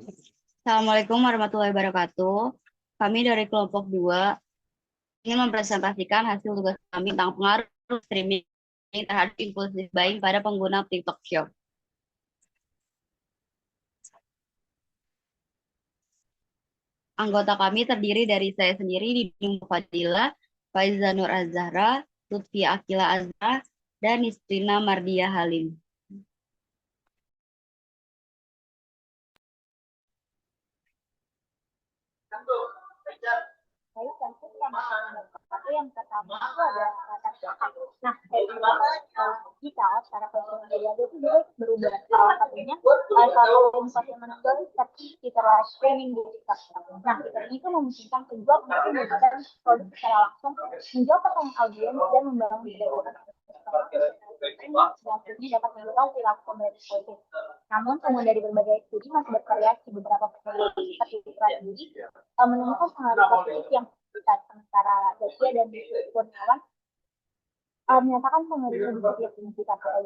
Assalamualaikum warahmatullahi wabarakatuh. Kami dari kelompok 2 ingin mempresentasikan hasil tugas kami tentang pengaruh streaming terhadap impulsif buying pada pengguna TikTok Shop. Anggota kami terdiri dari saya sendiri, Diding Fadila, Faiza Nur Azhara, Lutfi Akila Azhara, dan Nisrina Mardia Halim. Baik, tentu tapi yang pertama itu ada latar belakang. Nah, kita secara sosial media itu juga berubah. Salah satunya, kalau informasi menonton tapi kita live streaming di TikTok. Nah, fitur ini tuh memungkinkan penjual untuk memberikan produk secara langsung, menjawab pertanyaan audiens dan membangun budaya. Selanjutnya dapat menimbulkan perilaku pembeli positif. Namun, temuan dari berbagai studi masih bervariasi. Beberapa peneliti seperti strategi menemukan pengaruh positif yang besar. Sementara Zakia dan Kurniawan menyatakan pengaruh lebih signifikan pada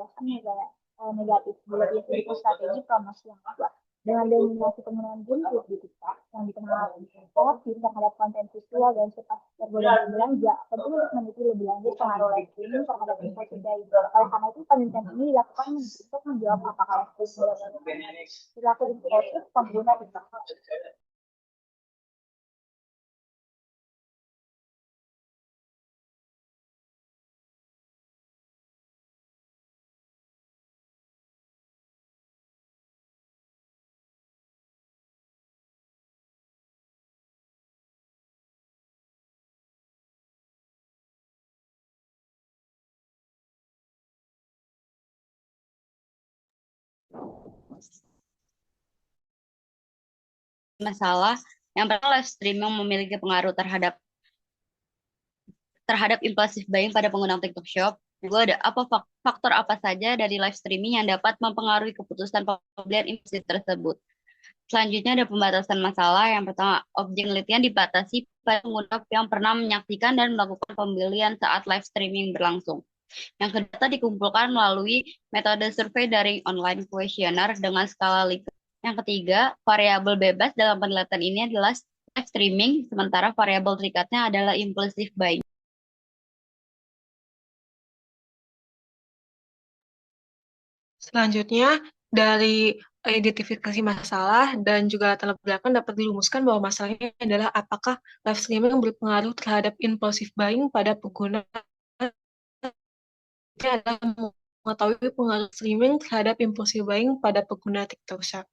negatif. Lebih sedikit strategi promosi yang kuat. Dengan dominasi penggunaan game di TikTok yang dikenal aktif terhadap konten visual dan cepat tergoda berbelanja, tentu untuk meneliti lebih lanjut pengaruh live streaming terhadap inflasi daya. Oleh karena itu, penelitian ini dilakukan untuk menjawab apakah live streaming perilaku impulsif pengguna TikTok. Masalah yang pertama, live streaming memiliki pengaruh terhadap impulsif buying pada pengguna TikTok Shop. Juga ada faktor apa saja dari live streaming yang dapat mempengaruhi keputusan pembelian impulsif tersebut. Selanjutnya ada pembatasan masalah. Yang pertama, objek penelitian dibatasi pada pengguna yang pernah menyaksikan dan melakukan pembelian saat live streaming berlangsung. Yang kedua, data dikumpulkan melalui metode survei daring online questionnaire dengan skala Likert. Yang ketiga, variabel bebas dalam penelitian ini adalah live streaming, sementara variabel terikatnya adalah impulsive buying. Selanjutnya, dari identifikasi masalah dan juga latar belakang dapat dirumuskan bahwa masalahnya adalah apakah live streaming berpengaruh terhadap impulsive buying pada pengguna. Ini adalah mengetahui pengaruh streaming terhadap impulsive buying pada pengguna TikTok Shop.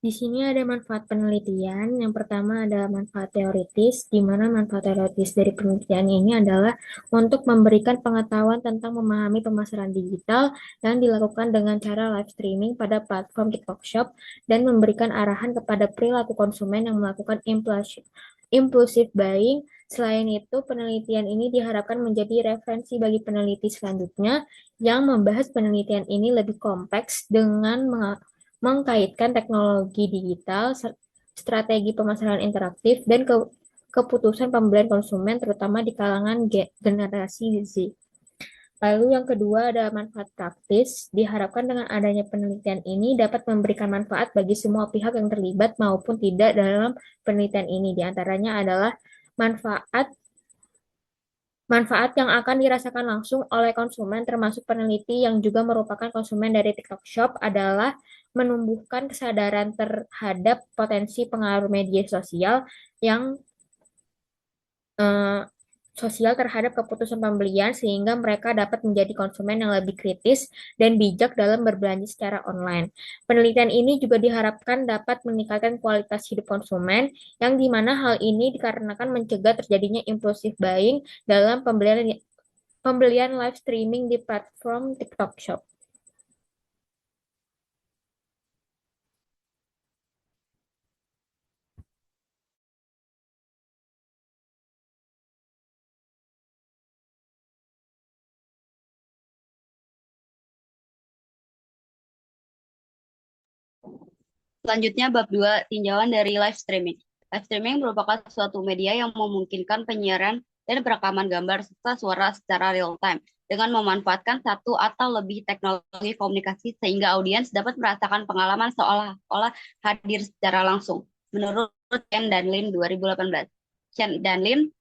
Di sini ada manfaat penelitian. Yang pertama ada manfaat teoritis, di mana manfaat teoritis dari penelitian ini adalah untuk memberikan pengetahuan tentang memahami pemasaran digital yang dilakukan dengan cara live streaming pada platform TikTok Shop dan memberikan arahan kepada perilaku konsumen yang melakukan impulsive buying. Selain itu, penelitian ini diharapkan menjadi referensi bagi peneliti selanjutnya yang membahas penelitian ini lebih kompleks dengan mengkaitkan teknologi digital, strategi pemasaran interaktif, dan keputusan pembelian konsumen, terutama di kalangan generasi Z. Lalu yang kedua ada manfaat praktis. Diharapkan dengan adanya penelitian ini dapat memberikan manfaat bagi semua pihak yang terlibat maupun tidak dalam penelitian ini. Di antaranya adalah manfaat manfaat yang akan dirasakan langsung oleh konsumen termasuk peneliti yang juga merupakan konsumen dari TikTok Shop adalah menumbuhkan kesadaran terhadap potensi pengaruh media sosial yang eh, sosial terhadap keputusan pembelian sehingga mereka dapat menjadi konsumen yang lebih kritis dan bijak dalam berbelanja secara online. Penelitian ini juga diharapkan dapat meningkatkan kualitas hidup konsumen yang di mana hal ini dikarenakan mencegah terjadinya impulsive buying dalam pembelian pembelian live streaming di platform TikTok Shop. Selanjutnya, bab 2, tinjauan dari live streaming. Live streaming merupakan suatu media yang memungkinkan penyiaran dan perekaman gambar serta suara secara real time dengan memanfaatkan satu atau lebih teknologi komunikasi sehingga audiens dapat merasakan pengalaman seolah-olah hadir secara langsung. Menurut Chen dan Lin 2018. Chen dan Lin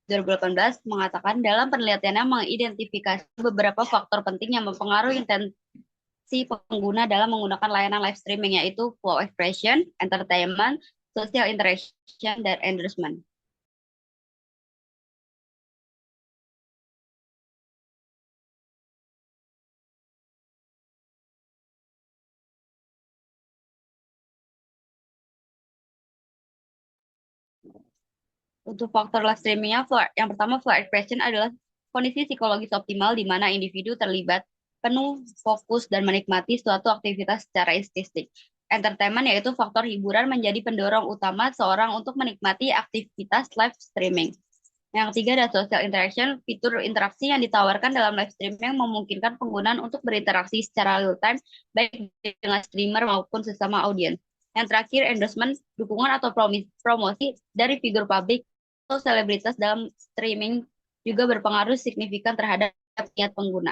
2018 mengatakan dalam penelitiannya mengidentifikasi beberapa faktor penting yang mempengaruhi intensi pengguna dalam menggunakan layanan live streaming, yaitu flow expression, entertainment, social interaction, dan endorsement. Untuk faktor live streamingnya, yang pertama flow expression adalah kondisi psikologis optimal di mana individu terlibat penuh fokus dan menikmati suatu aktivitas secara estetik. Entertainment yaitu faktor hiburan menjadi pendorong utama seorang untuk menikmati aktivitas live streaming. Yang ketiga ada social interaction, fitur interaksi yang ditawarkan dalam live streaming memungkinkan penggunaan untuk berinteraksi secara real time, baik dengan streamer maupun sesama audiens. Yang terakhir, endorsement, dukungan atau promosi dari figur publik atau selebritas dalam streaming juga berpengaruh signifikan terhadap niat pengguna.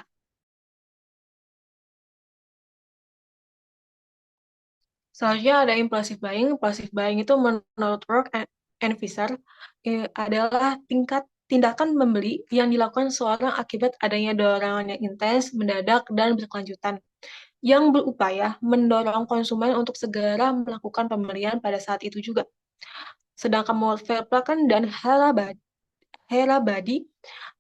Selanjutnya ada impulsive buying. Impulsive buying itu menurut Rock and Visser adalah tindakan membeli yang dilakukan seorang akibat adanya dorongan yang intens, mendadak, dan berkelanjutan, yang berupaya mendorong konsumen untuk segera melakukan pembelian pada saat itu juga. Sedangkan Moore Verplaken dan Hera Badi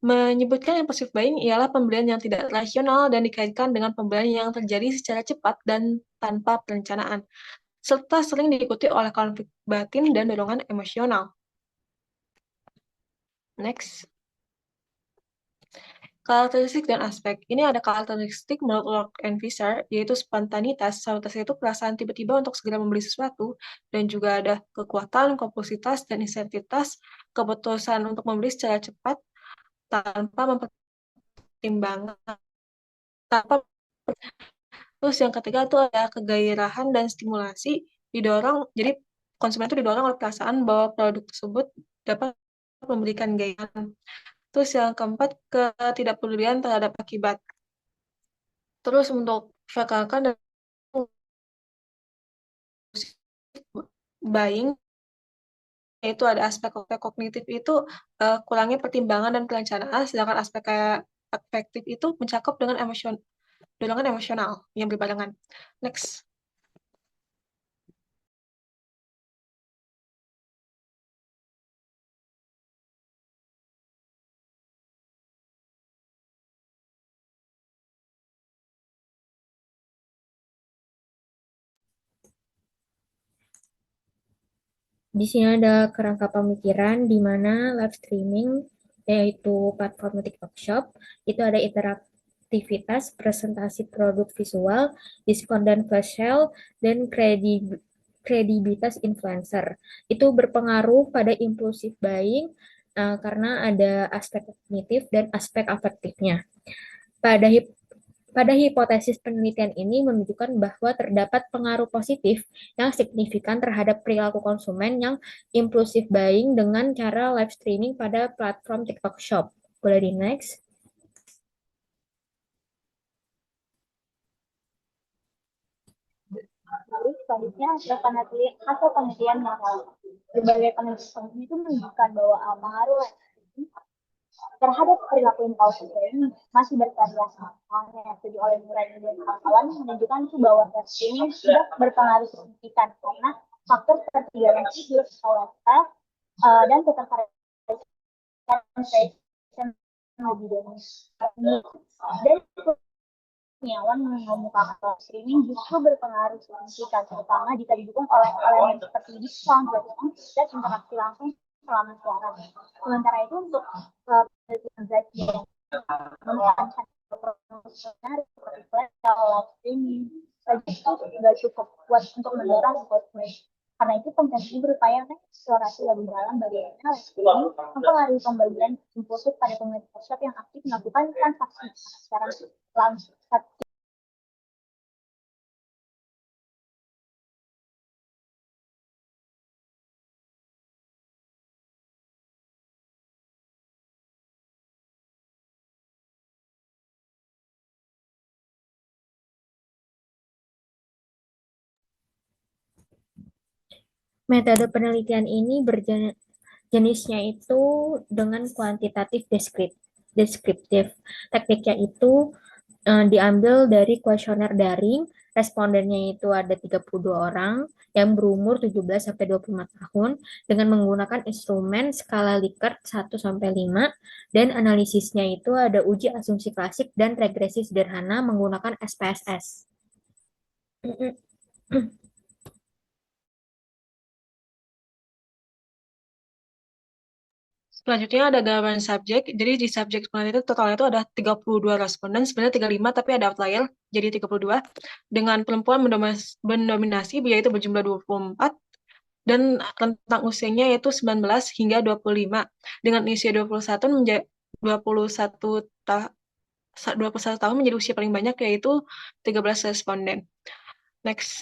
menyebutkan impulsive buying ialah pembelian yang tidak rasional dan dikaitkan dengan pembelian yang terjadi secara cepat dan tanpa perencanaan, serta sering diikuti oleh konflik batin dan dorongan emosional. Next. Karakteristik dan aspek. Ini ada karakteristik menurut Locke and Visser, yaitu spontanitas. Spontanitas itu perasaan tiba-tiba untuk segera membeli sesuatu, dan juga ada kekuatan, kompulsitas, dan insentivitas, keputusan untuk membeli secara cepat, tanpa mempertimbangkan. Terus yang ketiga itu ada kegairahan dan stimulasi, jadi konsumen itu didorong oleh perasaan bahwa produk tersebut dapat memberikan gaya. Terus yang keempat, ketidakpedulian terhadap akibat. Terus untuk verkalkan dan buying, yaitu ada aspek kognitif itu kurangnya pertimbangan dan perencanaan, sedangkan aspek kayak afektif itu mencakup dengan dorongan emosional yang berbarengan. Next. Di sini ada kerangka pemikiran di mana live streaming, yaitu platform TikTok Shop, itu ada interaktivitas, presentasi produk visual, diskon dan flash sale, dan kredibilitas influencer. Itu berpengaruh pada impulsive buying karena ada aspek kognitif dan aspek afektifnya. Pada pada hipotesis penelitian ini menunjukkan bahwa terdapat pengaruh positif yang signifikan terhadap perilaku konsumen yang impulsif buying dengan cara live streaming pada platform TikTok Shop. Boleh di next? Lalu selanjutnya hasil penelitian yang berbagai penelitian itu menunjukkan bahwa pengaruh terhadap perilaku impulsif ini masih bervariasi. Hanya yang disetujui oleh Murray dan kawan menunjukkan bahwa tes ini sudah berpengaruh signifikan karena faktor ketertinggalan tidur, lifestyle, dan ketertarikan lebih dominan. Dari Kurniawan mengemukakan bahwa streaming justru berpengaruh signifikan, terutama jika didukung oleh elemen seperti diskon, gratis, dan interaksi langsung selama siaran. Sementara itu untuk penelitian dan menekankan promosional seperti flash live streaming saja itu tidak cukup kuat untuk mendorong engagement. Karena itu konten ini berupaya mengeksplorasi lebih dalam bagaimana live streaming mempengaruhi pembelian impulsif pada pengguna shop yang aktif melakukan transaksi secara langsung. Metode penelitian ini jenisnya itu dengan kuantitatif deskriptif. Tekniknya itu diambil dari kuesioner daring. Respondennya itu ada 32 orang yang berumur 17 sampai 25 tahun dengan menggunakan instrumen skala Likert 1 sampai 5 dan analisisnya itu ada uji asumsi klasik dan regresi sederhana menggunakan SPSS. Selanjutnya ada gambaran subjek. Jadi di subjek penelitian itu totalnya itu ada 32 responden, sebenarnya 35 tapi ada outlier, jadi 32. Dengan perempuan mendominasi, yaitu berjumlah 24, dan rentang usianya yaitu 19 hingga 25. Dengan usia 21 menjadi 21 tahun menjadi usia paling banyak, yaitu 13 responden. Next.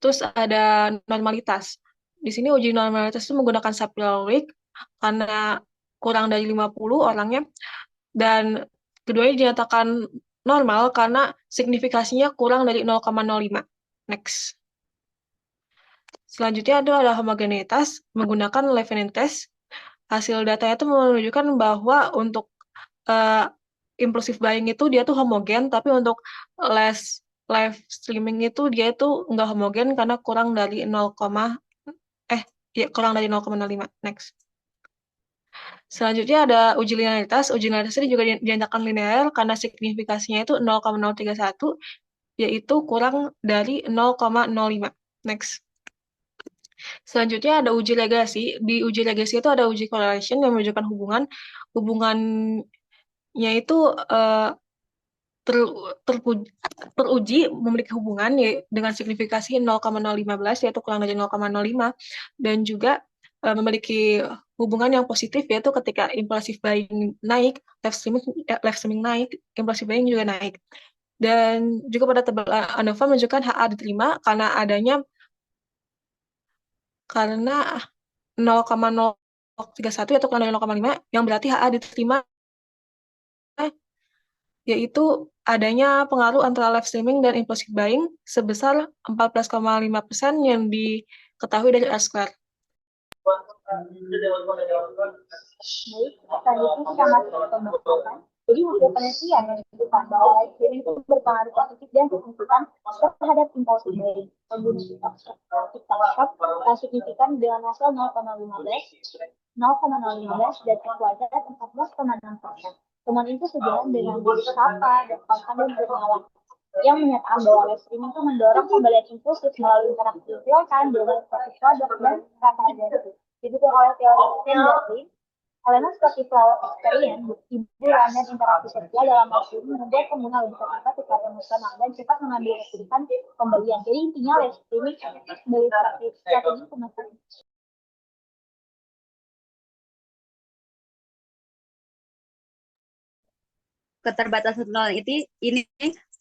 Terus ada normalitas. Di sini uji normalitas itu menggunakan Sapir-Whorf karena kurang dari 50 orangnya, dan keduanya dinyatakan normal karena signifikasinya kurang dari 0,05. Next. Selanjutnya ada homogenitas menggunakan Levene test. Hasil datanya itu menunjukkan bahwa untuk impulsive buying itu dia tuh homogen, tapi untuk live streaming itu dia itu nggak homogen karena kurang dari 0,05. Next. Selanjutnya ada uji linearitas. Uji linearitas ini juga dinyatakan linear karena signifikasinya itu 0,031, yaitu kurang dari 0,05. Next. Selanjutnya ada uji regresi. Di uji regresi itu ada uji correlation yang menunjukkan hubungannya itu teruji memiliki hubungan dengan signifikasi 0,015, yaitu kurang dari 0,05, dan juga memiliki hubungan yang positif, yaitu ketika impulsive buying naik, live streaming naik, impulsive buying juga naik. Dan juga pada tabel ANOVA menunjukkan HA diterima karena 0,031 yaitu kurang dari 0,5, yang berarti HA diterima yaitu adanya pengaruh antara live streaming dan impulsive buying sebesar 14,5% yang diketahui dari R-square. Baik, selanjutnya kita masuk ke pembahasan. Jadi hasil penelitian menunjukkan bahwa live streaming itu berpengaruh positif dan signifikan terhadap impulsive buying. Pengguna TikTok Shop signifikan dengan hasil 0,015 dan equalitas 14,6%. Temuan itu sejalan dengan Sapa dan Kontan Kurniawan yang menyatakan bahwa live streaming itu mendorong pembelian impulsif melalui interaksi real time dengan seperti produk dan rasa harga. Didukung oleh teori Sandberg, elemen seperti flow experience, hiburan dan interaksi sosial dalam live streaming membuat pengguna lebih terlibat secara emosional dan cepat mengambil keputusan pembelian. Jadi intinya live streaming sebagai strategi pemasaran. Keterbatasan ini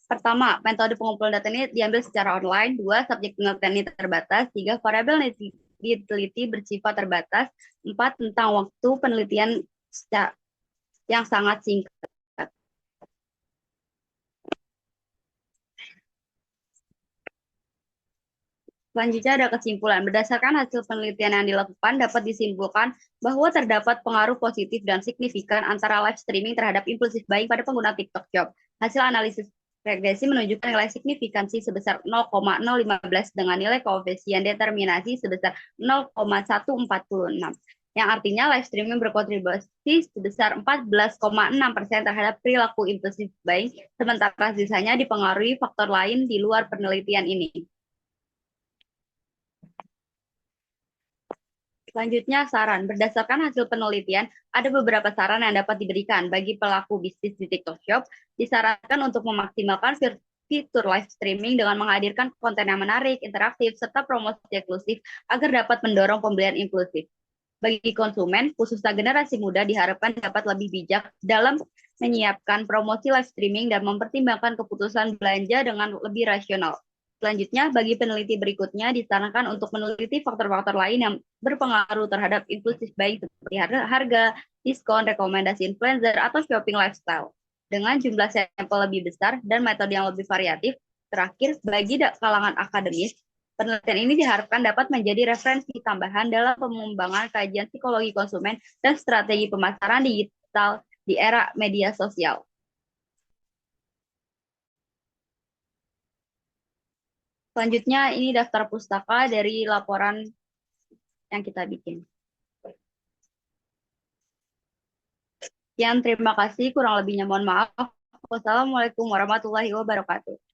pertama, metode pengumpulan data ini diambil secara online. 2, subjek penelitian ini terbatas. 3, variabel diteliti bersifat terbatas. 4, tentang waktu penelitian yang sangat singkat. Selanjutnya ada kesimpulan. Berdasarkan hasil penelitian yang dilakukan, dapat disimpulkan bahwa terdapat pengaruh positif dan signifikan antara live streaming terhadap impulsive buying pada pengguna TikTok Shop. Hasil analisis regresi menunjukkan nilai signifikansi sebesar 0,015 dengan nilai koefisien determinasi sebesar 0,146, yang artinya live streaming berkontribusi sebesar 14,6% terhadap perilaku impulsive buying, sementara sisanya dipengaruhi faktor lain di luar penelitian ini. Selanjutnya, saran. Berdasarkan hasil penelitian, ada beberapa saran yang dapat diberikan bagi pelaku bisnis di TikTok Shop. Disarankan untuk memaksimalkan fitur live streaming dengan menghadirkan konten yang menarik, interaktif, serta promosi eksklusif agar dapat mendorong pembelian impulsif. Bagi konsumen, khususnya generasi muda, diharapkan dapat lebih bijak dalam menyiapkan promosi live streaming dan mempertimbangkan keputusan belanja dengan lebih rasional. Selanjutnya, bagi peneliti berikutnya disarankan untuk meneliti faktor-faktor lain yang berpengaruh terhadap impulsive buying seperti harga, diskon, rekomendasi influencer, atau shopping lifestyle. Dengan jumlah sampel lebih besar dan metode yang lebih variatif, terakhir, bagi kalangan akademis, Penelitian ini diharapkan dapat menjadi referensi tambahan dalam pengembangan kajian psikologi konsumen dan strategi pemasaran digital di era media sosial. Selanjutnya, ini daftar pustaka dari laporan yang kita bikin. Sekian, terima kasih. Kurang lebihnya mohon maaf. Wassalamualaikum warahmatullahi wabarakatuh.